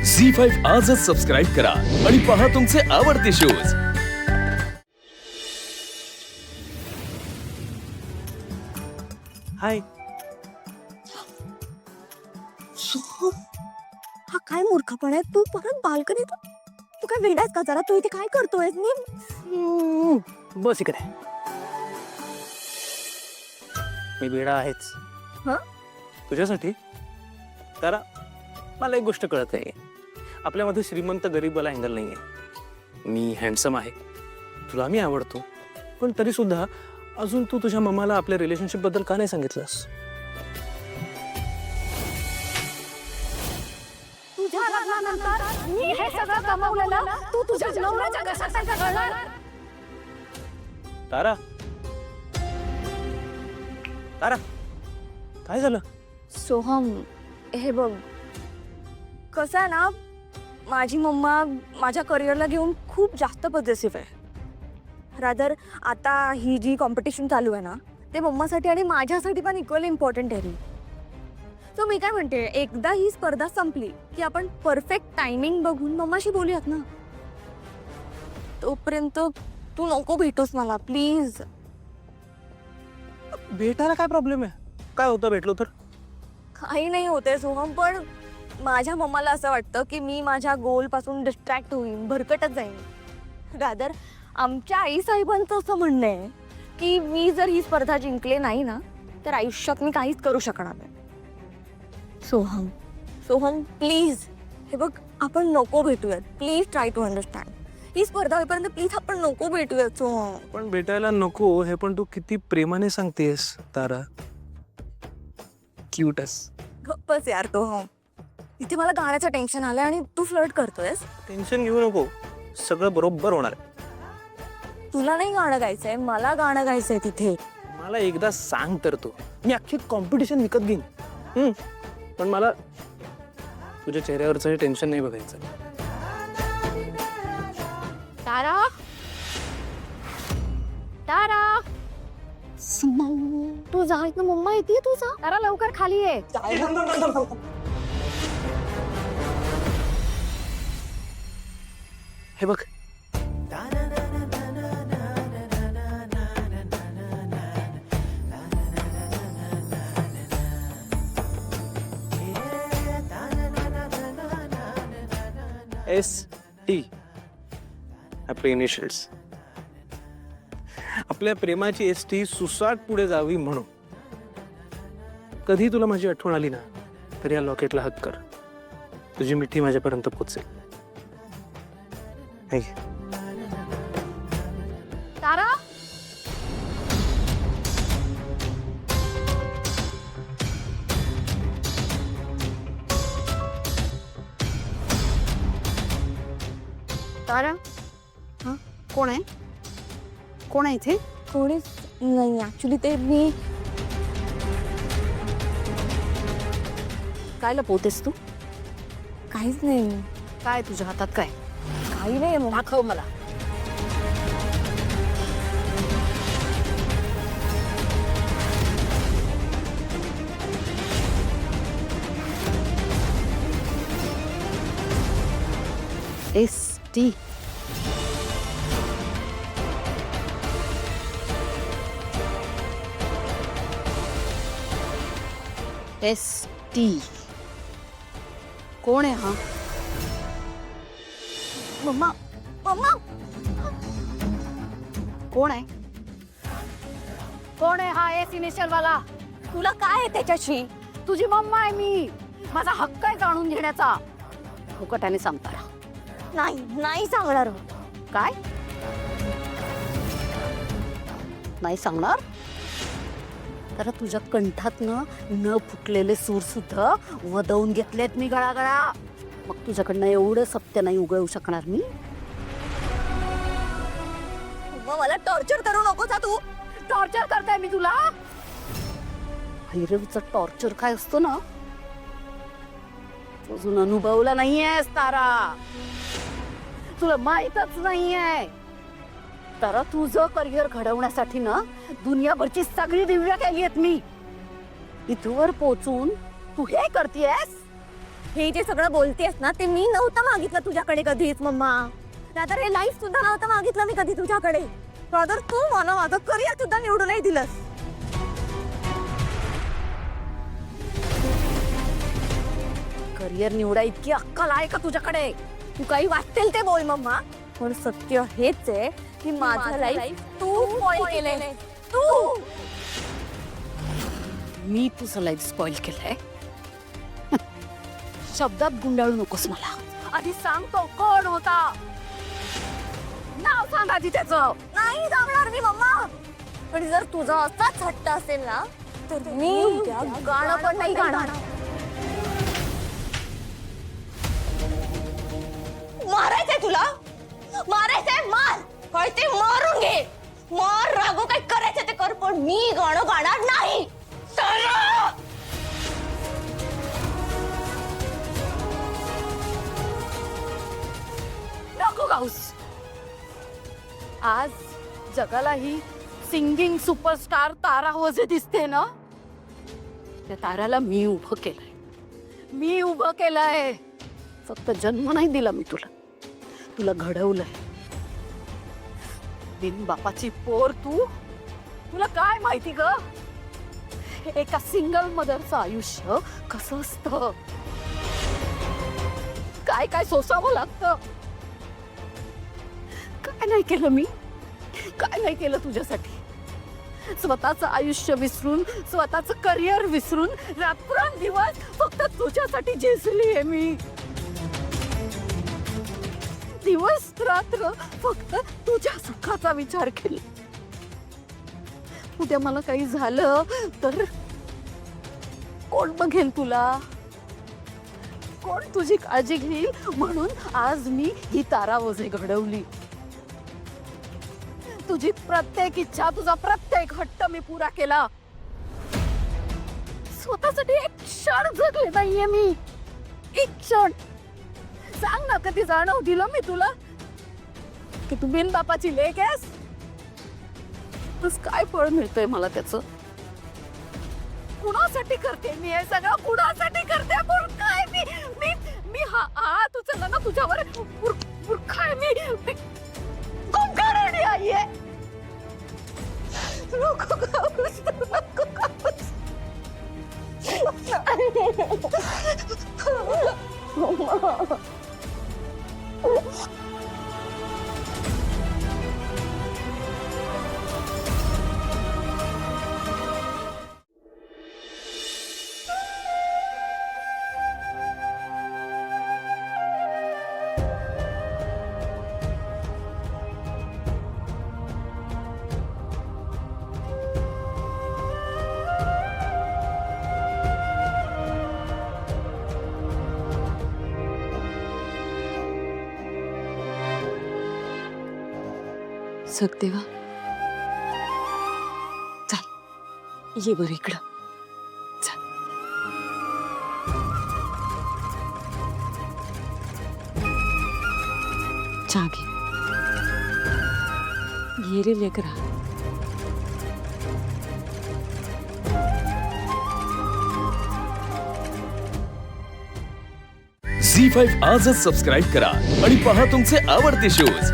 झी5 आजच सबस्क्राईब करा आणि पहा तुमचे आवडते शोज। हाय हा काय मूर्खपण आहे तू परत बाल्कनीत तू काय वेडास का जरा तू इथे काय करतोय मी बस इकडे मी वेडा आहेच हं? तुझ्यासाठी तारा मला एक गोष्ट कळत आहे आपल्यामध्ये श्रीमंत गरीबाला अँगल नाहीये मी हँडसम आहे तुला मी आवडतो पण तरी सुद्धा अजून तू तुझ्या मम्माला आपल्या रिलेशनशिप बद्दल का नाही सांगितलंस तुझ्या लग्नानंतर मी हे सगळं कमावलेलं तू तुझ्या नवऱ्याच्या कशासाठी करणार तारा तारा काय झालं सोहम हे बघ कसं आहे ना माझी मम्मा माझ्या करिअरला घेऊन खूप जास्त पॉझिटिव्ह आहे रादर आता ही जी कॉम्पिटिशन चालू आहे ना ते मम्मासाठी आणि माझ्यासाठी पण इक्वली इम्पॉर्टंट आहे सो मी काय म्हणते एकदा ही स्पर्धा संपली की आपण परफेक्ट टायमिंग बघून मम्माशी बोलूयात ना तोपर्यंत तू नको भेटोस मला प्लीज भेटायला काय प्रॉब्लेम आहे काय होतं भेटलो तर काही नाही होते सोहम पण माझ्या मम्माला असं वाटतं की मी माझ्या गोल पासून डिस्ट्रॅक्ट होईन भरकटत जाईन रादर आमच्या आई साहेबांचं असं म्हणणं आहे की मी जर ही स्पर्धा जिंकले नाही ना तर आयुष्यात मी काहीच करू शकणार नाही सोहम सोहम प्लीज हे बघ आपण नको भेटूयात प्लीज ट्राय टू अंडरस्टँड ही स्पर्धा होईपर्यंत प्लीज आपण नको भेटूयात सोहम पण भेटायला नको हे पण तू किती प्रेमाने सांगतेस तारा क्यूटस गप्पच यार तो इथे मला गाण्याचं टेन्शन आलंय आणि तू फ्लर्ट करतोयस टेन्शन घेऊ नको सगळं बरोबर होणार आहे तुला नाही गाणं गायचंय मला गाणं गायचंय तिथे मला एकदा सांग तर तू मी अख्खी कॉम्पिटिशन विकत घेईन पण मला तुझ्या चेहऱ्यावरचं टेन्शन नाही बघायचं तारा तारा तू जा इथं मम्मा येते तुझा तारा लवकर खाली ये हे बघ ST आपले इनिशियल्स आपल्या प्रेमाची ST सुसाट पुढे जावी म्हणून कधी तुला माझी आठवण आली ना तर या लॉकेटला हात कर तुझी मिठी माझ्यापर्यंत पोहोचेल हे घे. तारा तारा हा कोण आहे कोण आहे इथे कोणीच नाही ऍक्च्युली ते मी काय लपवतेस तू काहीच नाही काय तुझ्या हातात काय काही नाही दाखव मला ST ST कोण आहे हा मम्मा मम्मा कोण आहे कोण आहे हा एस इनिशियल वाला तुला काय आहे त्याच्याशी तुझी मम्मा आहे मी माझा हक्क आहे जाणून घेण्याचा फुकटाने सांगता नाही नाही सांगणार काय नाही सांगणार तर तुझ्या कंठातनं न फुटलेले सूर सुद्धा वदवून घेतलेत मी गळागळा मग तुझ्याकडनं एवढं सत्य नाही उगळू शकणार मी मग मला टॉर्चर करू नकोस हा तू टॉर्चर करताय मी तुला भैरवीचं टॉर्चर काय असतो ना अजून अनुभवला नाहीयेस तारा तुला माहीतच नाहीये तर तुझं करिअर घडवण्यासाठी ना दुनियाभरची सगळी दिव्य केली आहेत मी इथवर पोचून तू हे करतेस हे जे सगळं बोलतेस ना ते मी नव्हतं मागितलं तुझ्याकडे कधीच मम्मा. रादर हे लाईफ सुद्धा नव्हतं मागितलं मी कधी तुझ्याकडे. रादर तू मला माझं करिअर सुद्धा निवडून नाही दिलंस. करिअर निवडा इतकी अक्कल आहे का तुझ्याकडे? तू काही वाटेल ते बोल मम्मा, पण सत्य हेच आहे की माझं लाईफ तू स्पॉइल केलंय. तू मी तुझं लाईफ स्पॉइल केलंय? शब्दात गुंडाळू नकोस मला. आधी सांगतो कोण होता, नाव सांग आधी त्याचं. नाही सांगणार मी मम्मा. पण जर तुझा असाच हट्ट असेल ना तर मी उद्या गाणं पण नाही गाणार. मारायचंय तुला? मारायचंय? मार. कळते? मारून घे. मार. रागो काय करायचं ते कर, पण मी गाणं गाणार नाही. नको गाऊस. आज जगाला ही सिंगिंग सुपरस्टार तारा वजे दिसते ना, त्या ताराला मी उभं केलंय. मी उभं केलंय. फक्त जन्म नाही दिला मी तुला, तुला घडवलंय. बिन बापाची पोर तू. तुला काय माहिती ग एका सिंगल मदरचं आयुष्य कसं असतं, काय काय सोसावं लागतं. काय नाही केलं मी, काय नाही केलं तुझ्यासाठी. स्वतःचं आयुष्य विसरून, स्वतःचं करिअर विसरून रात्रंदिवस फक्त तुझ्यासाठी झेसली आहे मी. दिवस रात्र फक्त तुझ्या सुखाचा विचार केला. उद्या मला काही झालं तर कोण बघेल तुला, कोण तुझी काळजी घेईल. म्हणून आज मी ही तारा वजे घडवली. तुझी प्रत्येक इच्छा, तुझा प्रत्येक हट्ट मी पुरा केला. स्वतःसाठी एक क्षण जगले नाहीये मी. एक क्षण. सांग ना कधी जाणव दिलं मी तुला की तू बिन बापाची लेक आहेस? बस काय फळ मिळतंय मला त्याचं? कुणासाठी करते मी हे सगळं? कुणासाठी करते? पण काय मी मी मी हात उचलला ना तुझ्यावर, मूर्ख आहे मी. कोण आहे? नको गाऊस, नको गाऊस. सखदेवा, चल ये बरं इकडं. चल. चहा घे. ये रे लेकरा. झी5 आजच सबस्क्राईब करा आणि पहा तुमचे आवडते शोज